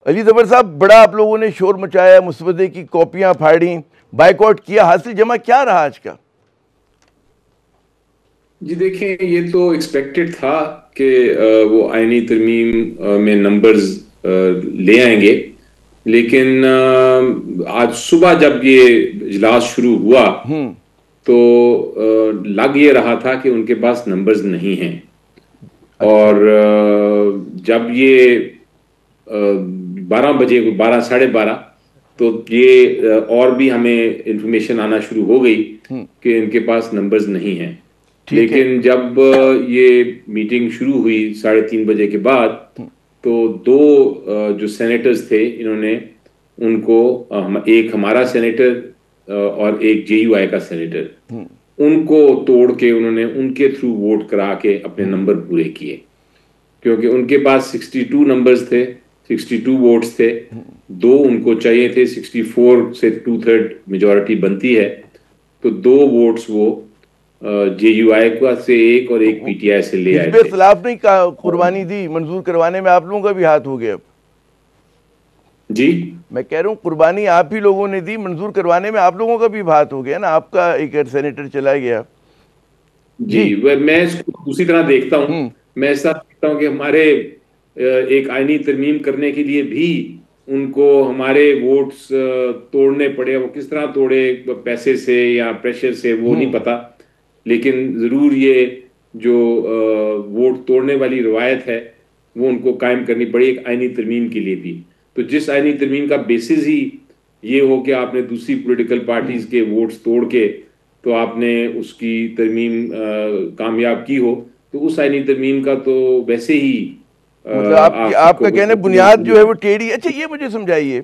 علی ظفر صاحب، بڑا آپ لوگوں نے شور مچایا، مسودے کی کاپیاں پھاڑیں، بائیک آؤٹ کیا، حاصل جمع کیا رہا آج کا؟ جی دیکھیں، یہ تو ایکسپیکٹڈ تھا کہ وہ آئینی ترمیم میں نمبرز لے آئیں گے، لیکن آج صبح جب یہ اجلاس شروع ہوا تو لگ یہ رہا تھا کہ ان کے پاس نمبرز نہیں ہیں، اور جب یہ 12 بجے 12 ساڑھے 12 تو یہ اور بھی ہمیں انفارمیشن آنا شروع ہو گئی کہ ان کے پاس نمبرز نہیں ہیں، لیکن جب یہ میٹنگ شروع ہوئی 3:30 بجے کے بعد تو دو جو سینیٹرز تھے انہوں نے ان کو، ایک ہمارا سینیٹر اور ایک جے یو آئی کا سینیٹر، ان کو توڑ کے انہوں نے ان کے تھرو ووٹ کرا کے اپنے نمبر پورے کیے، کیونکہ ان کے پاس 62 نمبرز تھے، 62 ووٹس تھے، دو ان کو چاہیے تھے، 64 سے 2/3 میجورٹی بنتی ہے، تو 2 ووٹس وہ جے یو آئی کو سے ایک اور ایک پی ٹی آئی سے لے آئے حزب تھے۔ اختلاف نے قربانی دی، منظور کروانے میں آپ لوگوں کا بھی ہاتھ ہو گیا؟ جی میں کہہ رہا ہوں قربانی آپ ہی لوگوں نے دی، منظور کروانے میں آپ لوگوں کا بھی ہاتھ ہو گیا نا، آپ کا ایک سینیٹر چلا گیا۔ جی میں اس کو دوسری طرح دیکھتا ہوں، میں ایسا دیکھتا ہوں کہ ہمارے ایک آئینی ترمیم کرنے کے لیے بھی ان کو ہمارے ووٹس توڑنے پڑے، وہ کس طرح توڑے، پیسے سے یا پریشر سے وہ نہیں پتا، لیکن ضرور یہ جو ووٹ توڑنے والی روایت ہے وہ ان کو قائم کرنی پڑی ایک آئینی ترمیم کے لیے بھی۔ تو جس آئینی ترمیم کا بیسس ہی یہ ہو کہ آپ نے دوسری پولیٹیکل پارٹیز کے ووٹس توڑ کے تو آپ نے اس کی ترمیم کامیاب کی ہو، تو اس آئینی ترمیم کا تو ویسے ہی مطلب آپ کا کہنا بنیاد جو ہے وہ ٹیڑھی۔ اچھا یہ مجھے سمجھائیے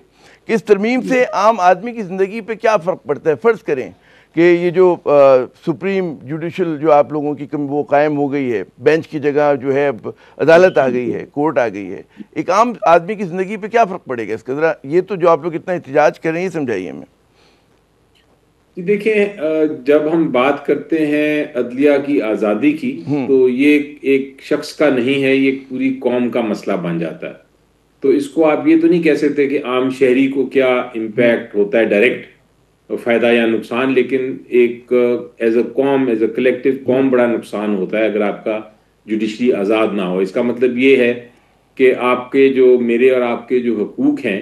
کہ اس ترمیم سے عام آدمی کی زندگی پہ کیا فرق پڑتا ہے؟ فرض کریں کہ یہ جو سپریم جوڈیشل جو آپ لوگوں کی وہ قائم ہو گئی ہے، بینچ کی جگہ جو ہے عدالت آ گئی ہے، کورٹ آ گئی ہے، ایک عام آدمی کی زندگی پہ کیا فرق پڑے گا اس کا؟ ذرا یہ تو جو آپ لوگ اتنا احتجاج کر رہے ہیں یہ سمجھائیے ہمیں۔ دیکھیں، جب ہم بات کرتے ہیں عدلیہ کی آزادی کی تو یہ ایک شخص کا نہیں ہے، یہ پوری قوم کا مسئلہ بن جاتا ہے، تو اس کو آپ یہ تو نہیں کہہ سکتے کہ عام شہری کو کیا امپیکٹ ہوتا ہے، ڈائریکٹ فائدہ یا نقصان، لیکن ایک ایز اے قوم، ایز اے کلیکٹیو قوم بڑا نقصان ہوتا ہے اگر آپ کا جوڈیشری آزاد نہ ہو۔ اس کا مطلب یہ ہے کہ آپ کے جو میرے اور آپ کے جو حقوق ہیں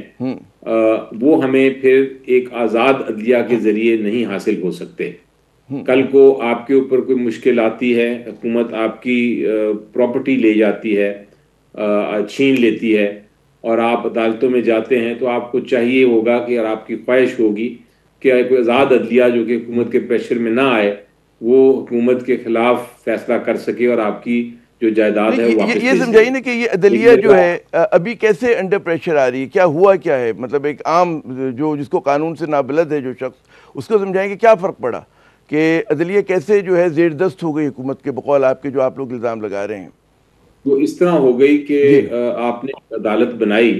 وہ ہمیں پھر ایک آزاد عدلیہ کے ذریعے نہیں حاصل ہو سکتے۔ کل کو آپ کے اوپر کوئی مشکل آتی ہے، حکومت آپ کی پراپرٹی لے جاتی ہے، چھین لیتی ہے، اور آپ عدالتوں میں جاتے ہیں، تو آپ کو چاہیے ہوگا کہ اور آپ کی خواہش ہوگی کہ کوئی آزاد عدلیہ جو کہ حکومت کے پریشر میں نہ آئے وہ حکومت کے خلاف فیصلہ کر سکے اور آپ کی جو جائیداد ہے واپس یہ سمجھائیے نا کہ یہ عدلیہ جو ہے ابھی کیسے انڈر پریشر آ رہی ہے، کیا ہوا کیا ہے؟ مطلب ایک عام جو جس کو قانون سے نابلد ہے جو شخص، اس کو سمجھائیں کہ کیا فرق پڑا کہ عدلیہ کیسے جو ہے زیر دست ہو گئی حکومت کے، بقول آپ کے جو آپ لوگ الزام لگا رہے ہیں؟ وہ اس طرح ہو گئی کہ آپ نے عدالت بنائی،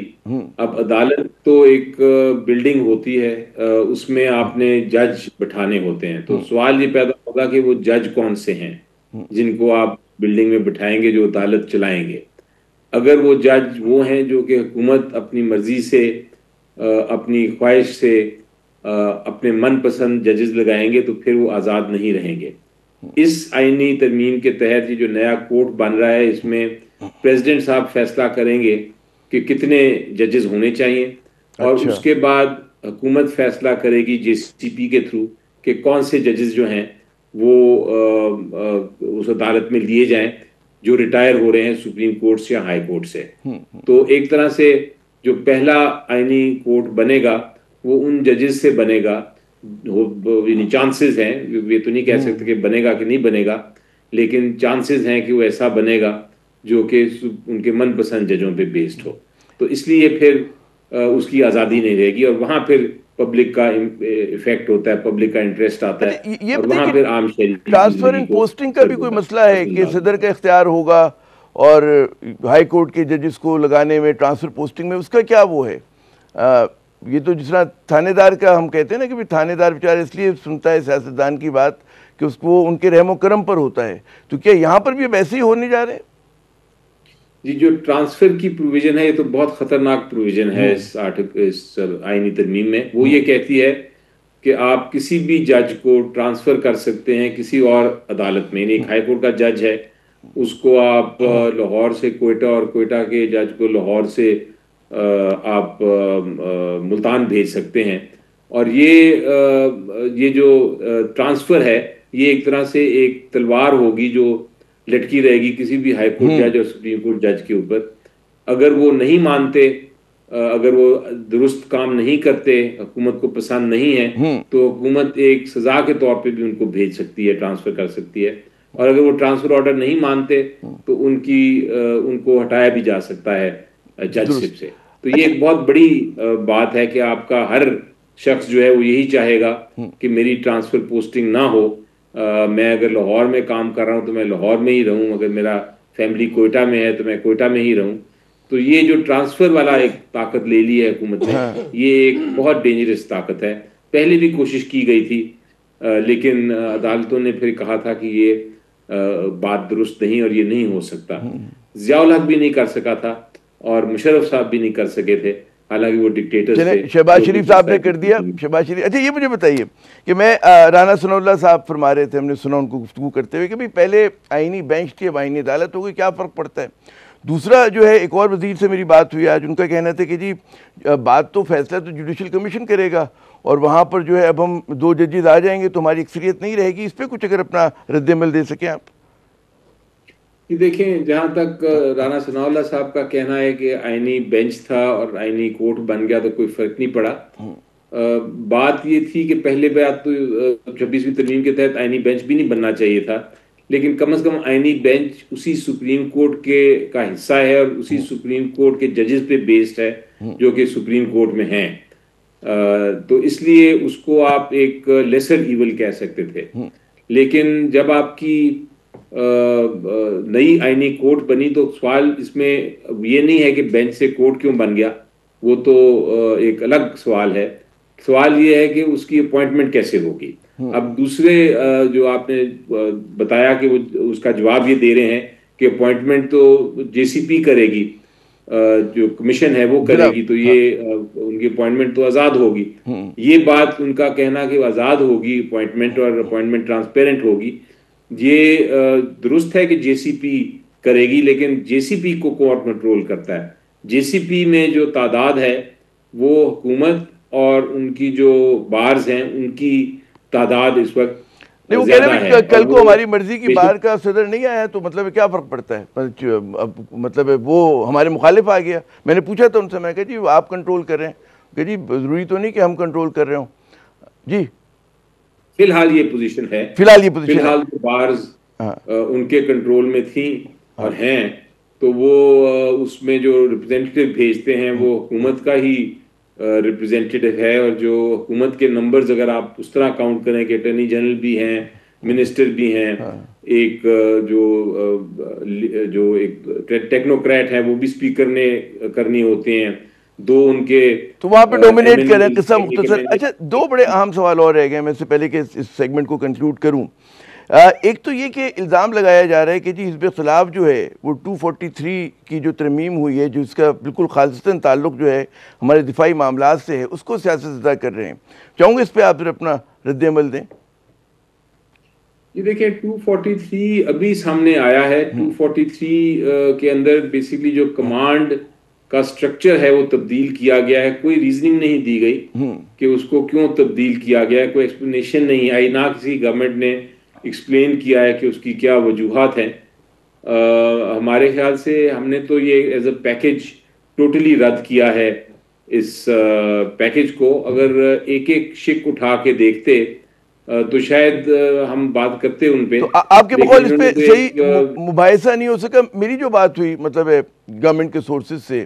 اب عدالت تو ایک بلڈنگ ہوتی ہے، اس میں آپ نے جج بٹھانے ہوتے ہیں، تو سوال یہ پیدا ہوگا کہ وہ جج کون سے ہیں جن کو آپ بلڈنگ میں بٹھائیں گے جو عدالت چلائیں گے؟ اگر وہ جج وہ ہیں جو کہ حکومت اپنی مرضی سے، اپنی خواہش سے اپنے من پسند ججز لگائیں گے تو پھر وہ آزاد نہیں رہیں گے۔ اس آئینی ترمیم کے تحت یہ جو نیا کورٹ بن رہا ہے، اس میں پریزیڈنٹ صاحب فیصلہ کریں گے کہ کتنے ججز ہونے چاہیے، اور اس کے بعد حکومت فیصلہ کرے گی جے سی پی کے تھرو کہ کون سے ججز جو ہیں وہ اس عدالت میں لیے جائیں جو ریٹائر ہو رہے ہیں سپریم کورٹ سے یا ہائی کورٹ سے۔ تو ایک طرح سے جو پہلا آئینی کورٹ بنے گا وہ ان ججز سے بنے گا، یعنی چانسز ہیں، یہ تو نہیں کہہ سکتے کہ بنے گا کہ نہیں بنے گا، لیکن چانسز ہیں کہ وہ ایسا بنے گا جو کہ ان کے من پسند ججوں پہ بیسڈ ہو، تو اس لیے پھر اس کی آزادی نہیں رہے گی، اور وہاں پھر پبلک کا ایفیکٹ ہوتا ہے، پبلک کا انٹرسٹ آتا ہے، اور وہاں پھر عام شہری ٹرانسفر ان پوسٹنگ کا بھی کوئی مسئلہ ہے کہ صدر کا اختیار ہوگا اور ہائی کورٹ کے ججز کو لگانے میں، ٹرانسفر پوسٹنگ میں، اس کا کیا وہ ہے؟ یہ تو جس طرح تھانے دار کا ہم کہتے ہیں نا کہ تھانے دار بیچارہ اس لیے سنتا ہے سیاستدان کی بات کہ اس کو ان کے رحم و کرم پر ہوتا ہے، تو کیا یہاں پر بھی اب ایسے ہی ہونے جا رہے ہیں؟ جی، جو ٹرانسفر کی پروویژن ہے یہ تو بہت خطرناک پروویژن ہے اس آئینی ترمیم میں. وہ یہ کہتی ہے کہ آپ کسی بھی جج کو ٹرانسفر کر سکتے ہیں کسی اور عدالت میں. یعنی ایک ہائی کورٹ کا جج ہے، اس کو آپ لاہور سے کوئٹہ اور کوئٹہ کے جج کو لاہور سے آپ ملتان بھیج سکتے ہیں. اور یہ جو ٹرانسفر ہے یہ ایک طرح سے ایک تلوار ہوگی جو لٹکی رہے گی کسی بھی ہائی کورٹ جج اور سپریم کورٹ جج کے اوپر. اگر وہ نہیں مانتے، اگر وہ درست کام نہیں کرتے، حکومت کو پسند نہیں ہے، تو حکومت ایک سزا کے طور پہ بھی ان کو بھیج سکتی ہے، ٹرانسفر کر سکتی ہے. اور اگر وہ ٹرانسفر آرڈر نہیں مانتے تو ان کو ہٹایا بھی جا سکتا ہے جج شپ سے. تو یہ ایک بہت بڑی بات ہے کہ آپ کا ہر شخص جو ہے وہ یہی چاہے گا کہ میری ٹرانسفر پوسٹنگ نہ ہو. میں اگر لاہور میں کام کر رہا ہوں تو میں لاہور میں ہی رہوں، اگر میرا فیملی کوئٹہ میں ہے تو میں کوئٹہ میں ہی رہوں. تو یہ جو ٹرانسفر والا ایک طاقت لے لی ہے حکومت نے، یہ ایک بہت ڈینجرس طاقت ہے. پہلے بھی کوشش کی گئی تھی لیکن عدالتوں نے پھر کہا تھا کہ یہ بات درست نہیں اور یہ نہیں ہو سکتا. ضیاء الحق بھی نہیں کر سکا تھا اور مشرف صاحب بھی نہیں کر سکے تھے، حالانکہ وہ ڈکٹیٹر تھے. شہباز شریف صاحب نے کر دیا. شہباز شریف، اچھا یہ مجھے بتائیے کہ میں رانا ثناء اللہ صاحب فرما رہے تھے، ہم نے سنا ان کو گفتگو کرتے ہوئے کہ پہلے آئینی بینچ تھی اب آئینی عدالت ہو گئی، کیا فرق پڑتا ہے. دوسرا جو ہے ایک اور وزیر سے میری بات ہوئی آج، ان کا کہنا تھا کہ جی بات تو فیصلہ تو جوڈیشل کمیشن کرے گا اور وہاں پر جو ہے اب ہم 2 ججز آ جائیں گے تو ہماری اکثریت نہیں رہے گی. اس پہ کچھ اگر اپنا رد عمل دے سکیں آپ. یہ دیکھیں، جہاں تک رانا ثناء اللہ صاحب کا کہنا ہے کہ آئینی بینچ تھا اور آئینی کورٹ بن گیا تو کوئی فرق نہیں پڑا. بات یہ تھی کہ پہلے بات تو 26ویں ترمیم کے تحت آئینی بینچ بھی نہیں بننا چاہیے تھا، لیکن کم از کم آئینی بینچ اسی سپریم کورٹ کا حصہ ہے اور اسی سپریم کورٹ کے ججز پہ بیسڈ ہے جو کہ سپریم کورٹ میں ہیں. تو اس لیے اس کو آپ ایک لیسر ایول کہہ سکتے تھے. لیکن جب آپ کی نئی آئینی کورٹ بنی تو سوال اس میں یہ نہیں ہے کہ بینچ سے کورٹ کیوں بن گیا، وہ تو ایک الگ سوال ہے. سوال یہ ہے کہ اس کی اپوائنٹمنٹ کیسے ہوگی. اب دوسرے جو آپ نے بتایا کہ وہ اس کا جواب یہ دے رہے ہیں کہ اپوائنٹمنٹ تو جے سی پی کرے گی، جو کمیشن ہے وہ کرے گی، تو یہ ان کی اپوائنٹمنٹ تو آزاد ہوگی. یہ بات ان کا کہنا کہ آزاد ہوگی اپوائنٹمنٹ اور اپوائنٹمنٹ ٹرانسپیرنٹ ہوگی، یہ درست ہے کہ جے سی پی کرے گی، لیکن جے سی پی کو کون کنٹرول کرتا ہے. جے سی پی میں جو تعداد ہے وہ حکومت اور ان کی جو بارز ہیں ان کی تعداد اس وقت نہیں. وہ کہہ رہے ہیں کل کو ہماری مرضی کی بار کا صدر نہیں آیا تو مطلب کیا فرق پڑتا ہے، مطلب وہ ہمارے مخالف آ گیا. میں نے پوچھا تھا ان سے، میں کہا جی آپ کنٹرول کر رہے ہیں، کہ جی ضروری تو نہیں کہ ہم کنٹرول کر رہے ہوں. جی فی الحال یہ پوزیشن ہے، فی الحال جو بارز ان کے کنٹرول میں تھیں اور ہیں، تو وہ اس میں جو ریپرزینٹیٹو بھیجتے ہیں وہ حکومت کا ہی ریپرزینٹیٹو ہے. اور جو حکومت کے نمبرز اگر آپ اس طرح کاؤنٹ کریں کہ اٹارنی جنرل بھی ہیں، منسٹر بھی ہیں، ایک جو ایک ٹیکنوکریٹ ہے وہ بھی اسپیکر نے کرنی ہوتے ہیں، 2 ان کے تو وہاں پہ ڈومینیٹ کریں. قصہ مختصر. اچھا 2 بڑے اہم سوال اور رہ گئے میں سے پہلے کہ اس سیگمنٹ کو کنکلوڈ کروں. ایک تو یہ کہ الزام لگایا جا رہا ہے کہ جی حزب اختلاف جو ہے وہ 243 کی جو ترمیم ہوئی ہے جس کا بالکل خالصتاً تعلق جو ہے ہمارے دفاعی معاملات سے ہے، اس کو سیاست زدہ کر رہے ہیں. چاہوں گا اس پہ آپ پھر اپنا رد عمل دیں. یہ دیکھیں 243 ابھی سامنے آیا ہے. 243 کے اندر بیسیکلی جو کمانڈ کا سٹرکچر ہے وہ تبدیل کیا گیا ہے. کوئی ریزننگ نہیں دی گئی کہ اس کو کیوں تبدیل کیا گیا ہے، کوئی ایکسپلینیشن نہیں آئی، نہ کسی گورنمنٹ نے ایکسپلین کیا ہے کہ اس کی کیا وجوہات ہیں. ہمارے خیال سے ہم نے تو یہ ایز اے پیکج ٹوٹلی رد کیا ہے. اس پیکج کو اگر ایک ایک شک اٹھا کے دیکھتے تو شاید ہم بات کرتے ان پہ. آپ کے بقول اس پہ صحیح مباحثہ نہیں ہو سکا. میری جو بات ہوئی مطلب ہے گورنمنٹ کے سورسز سے،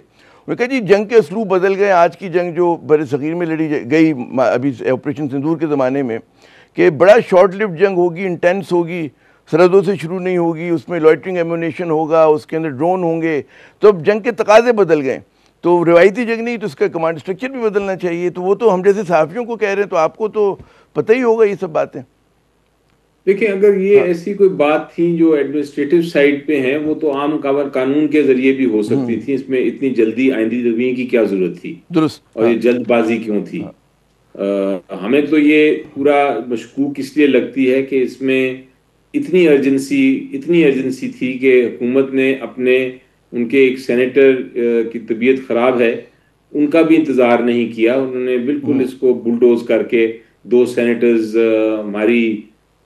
میں کہا جی جنگ کے اسلوب بدل گئے. آج کی جنگ جو بر صغیر میں لڑی گئی ابھی آپریشن سندور کے زمانے میں، کہ بڑا شارٹ لیوڈ جنگ ہوگی، انٹینس ہوگی، سرحدوں سے شروع نہیں ہوگی، اس میں لوائٹرنگ ایمونیشن ہوگا، اس کے اندر ڈرون ہوں گے. تو اب جنگ کے تقاضے بدل گئے، تو روایتی جنگ نہیں تو اس کا کمانڈ سٹرکچر بھی بدلنا چاہیے. تو وہ تو ہم جیسے صحافیوں کو کہہ رہے ہیں، تو آپ کو تو پتہ ہی ہوگا یہ سب باتیں. دیکھیں اگر یہ ایسی کوئی بات تھی جو ایڈمنسٹریٹو سائٹ پہ ہیں، وہ تو عام قانون کے ذریعے بھی ہو سکتی تھی، اس میں اتنی جلدی آئندی تدبیر کی کیا ضرورت تھی، درست. اور یہ جلد بازی کیوں تھی؟ ہمیں تو یہ پورا مشکوک اس لیے لگتی ہے کہ اس میں اتنی ارجنسی تھی کہ حکومت نے ان کے ایک سینیٹر کی طبیعت خراب ہے، ان کا بھی انتظار نہیں کیا، انہوں نے بالکل اس کو بلڈوز کر کے 2 سینیٹرز ہماری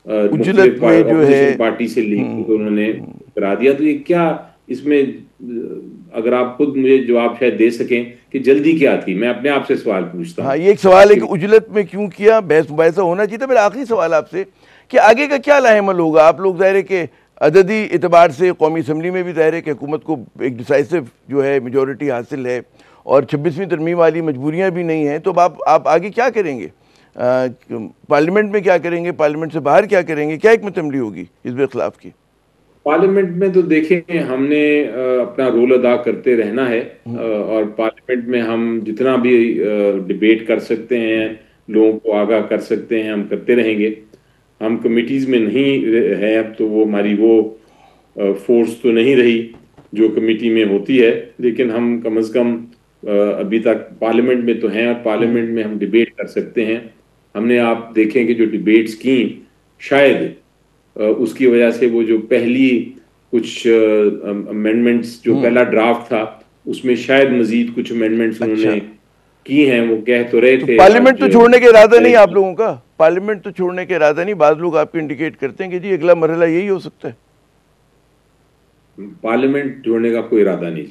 اجلت میں جو ہے اپوزیشن پارٹی سے لنک تو انہوں نے کرا دیا. تو یہ کیا اس میں، اگر آپ خود مجھے جواب شاید دے سکیں کہ جلدی کیا تھی، میں اپنے آپ سے سوال پوچھتا ہوں. ہاں یہ ایک سوال ہے کہ اجلت میں کیوں کیا، بحث مباحثہ ہونا چاہیے تھا. میرا آخری سوال آپ سے کہ آگے کا کیا لاہ عمل ہوگا؟ آپ لوگ ظاہر ہے کہ عددی اعتبار سے قومی اسمبلی میں بھی ظاہر ہے کہ حکومت کو ایک ڈیسائسو جو ہے میجورٹی حاصل ہے، اور 26ویں ترمیم والی مجبوریاں بھی نہیں ہیں، تو آپ آگے کیا کریں گے؟ پارلیمنٹ میں کیا کریں گے؟ پارلیمنٹ سے باہر کیا کریں گے؟ کیا حکمت عملی ہوگی حزب اختلاف کی؟ پارلیمنٹ میں تو دیکھیں ہم نے اپنا رول ادا کرتے رہنا ہے، اور پارلیمنٹ میں ہم جتنا بھی ڈیبیٹ کر سکتے ہیں، لوگوں کو آگاہ کر سکتے ہیں، ہم کرتے رہیں گے. ہم کمیٹیز میں نہیں ہیں اب، تو وہ ہماری وہ فورس تو نہیں رہی جو کمیٹی میں ہوتی ہے، لیکن ہم کم از کم ابھی تک پارلیمنٹ میں تو ہیں، اور پارلیمنٹ میں ہم ڈیبیٹ کر سکتے ہیں. ہم نے آپ دیکھیں کہ جو ڈیبیٹس کی، شاید اس کی وجہ سے وہ جو پہلی کچھ امینڈمنٹس جو پہلا ڈرافٹ تھا، اس میں شاید مزید کچھ امینڈمنٹس انہوں نے کی ہیں. وہ کہہ تو رہے تھے پارلیمنٹ تو چھوڑنے کا ارادہ نہیں آپ لوگوں کا؟ پارلیمنٹ تو چھوڑنے کا ارادہ نہیں؟ بعض لوگ آپ کو انڈیکیٹ کرتے ہیں کہ جی اگلا مرحلہ یہی ہو سکتا ہے. پارلیمنٹ چھوڑنے کا کوئی ارادہ نہیں جی.